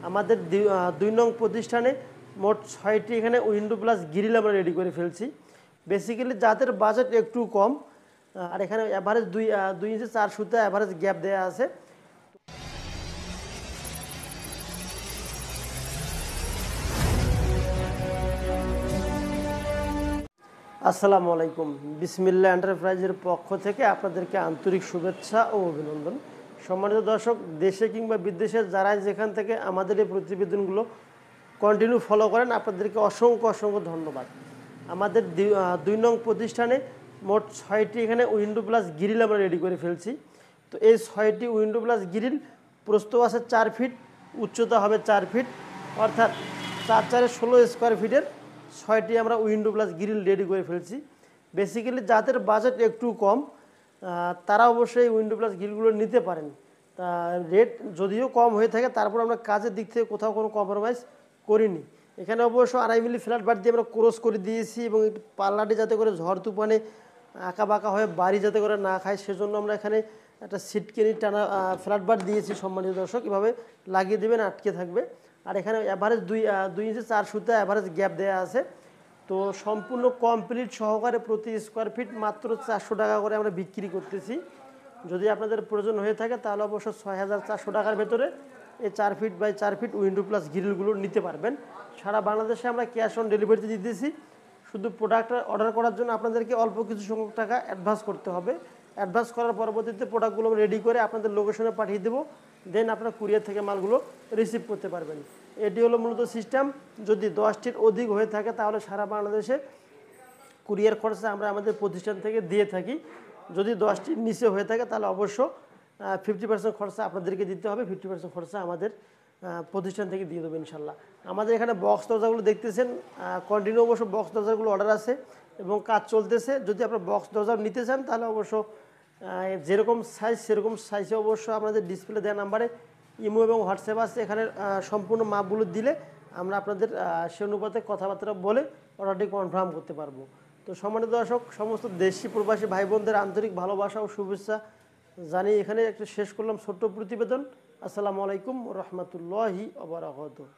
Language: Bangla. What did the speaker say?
আমাদের ২ নং প্রতিষ্ঠানে মোট ৬টি এখানে উইন্ডো প্লাস গ্রিল আমরা রেডি করে ফেলছি। বেসিক্যালি যাদের বাজেট একটু কম, আর এখানে অ্যাভারেজ ২ ইঞ্চি ৪ সুতা অ্যাভারেজ গ্যাপ দেওয়া আছে। আসসালামু আলাইকুম। বিসমিল্লাহ এন্টারপ্রাইজের পক্ষ থেকে আপনাদেরকে আন্তরিক শুভেচ্ছা ও অভিনন্দন। সম্মানিত দর্শক, দেশে কিংবা বিদেশে যারা যেখান থেকে আমাদের এই প্রতিবেদনগুলো কন্টিনিউ ফলো করেন, আপনাদেরকে অসংখ্য ধন্যবাদ। আমাদের ২ নং প্রতিষ্ঠানে মোট ৬টি এখানে উইন্ডো প্লাস গ্রিল আমরা রেডি করে ফেলছি। তো এই ৬টি উইন্ডো প্লাস গ্রিল প্রস্থ আছে ৪ ফিট, উচ্চতা হবে ৪ ফিট, অর্থাৎ ৪×৪ 16 স্কোয়ার ফিটের ৬টি আমরা উইন্ডো প্লাস গ্রিল রেডি করে ফেলছি। বেসিক্যালি যাদের বাজেট একটু কম, তারা অবশ্যই উইন্ডো প্লাস গ্রিলগুলো নিতে পারেন। তা রেট যদিও কম হয়ে থাকে, তারপর আমরা কাজের দিক থেকে কোথাও কোনো কম্প্রোমাইজ করিনি। এখানে অবশ্য ২.৫ মিলি ফ্ল্যাট বার দিয়ে আমরা ক্রস করে দিয়েছি, এবং একটু পাল্লাটি যাতে করে ঝড় তুফানে আঁকা বাঁকা হয়ে বাড়ি যাতে করে না খায়, সেজন্য আমরা এখানে একটা সিটকেনি টানা ফ্ল্যাট বার দিয়েছি। সম্মানিত দর্শক, এভাবে লাগিয়ে দেবেন, আটকে থাকবে। আর এখানে অ্যাভারেজ ২ ইঞ্চি ৪ সুতা অ্যাভারেজ গ্যাপ দেওয়া আছে। তো সম্পূর্ণ কমপ্লিট সহকারে প্রতি স্কোয়ার ফিট মাত্র ৪০০ টাকা করে আমরা বিক্রি করতেছি। যদি আপনাদের প্রয়োজন হয়ে থাকে তাহলে অবশ্য ৬,৪০০ টাকার ভেতরে এই ৪ feet by ৪ feet window plus গ্রিলগুলো নিতে পারবেন। সারা বাংলাদেশে আমরা ক্যাশ অন ডেলিভারিতে দিতেছি। শুধু প্রোডাক্টটা অর্ডার করার জন্য আপনাদেরকে অল্প কিছু সংখ্যক টাকা অ্যাডভান্স করতে হবে। অ্যাডভান্স করার পরবর্তীতে প্রোডাক্টগুলো রেডি করে আপনাদের লোকেশনে পাঠিয়ে দেবো, দেন আপনারা কুরিয়ার থেকে মালগুলো রিসিভ করতে পারবেন। এটি হলো মূলত সিস্টেম। যদি 10টির অধিক হয়ে থাকে তাহলে সারা বাংলাদেশে কুরিয়ার খরচা আমরা আমাদের প্রতিষ্ঠান থেকে দিয়ে থাকি। যদি 10টির নিচে হয়ে থাকে তাহলে অবশ্য 50% খরচা আপনাদেরকে দিতে হবে, 50% খরচা আমাদের প্রতিষ্ঠান থেকে দিয়ে দেবো ইনশাল্লাহ। আমাদের এখানে বক্স দরজাগুলো দেখতেছেন, কন্টিনিউ অবশ্য বক্স দরজাগুলো অর্ডার আছে এবং কাজ চলতেছে। যদি আপনার বক্স দরজা নিতে চান তাহলে অবশ্য যেরকম সাইজ সেরকম সাইজে অবশ্য আপনাদের ডিসপ্লে দেওয়া নাম্বারে ইমো এবং হোয়াটসঅ্যাপ আছে। এখানে সম্পূর্ণ মাপগুলো দিলে আমরা আপনাদের সে অনুপাতে কথাবার্তা বলে অর্ডারটি কনফার্ম করতে পারবো। তো সম্মানিত দর্শক, সমস্ত দেশি প্রবাসী ভাই বোনদের আন্তরিক ভালোবাসা ও শুভেচ্ছা জানিয়ে এখানে একটু শেষ করলাম ছোট্ট প্রতিবেদন। আসসালামু আলাইকুম ওয়া রাহমাতুল্লাহি ওয়া বারাকাতুহু।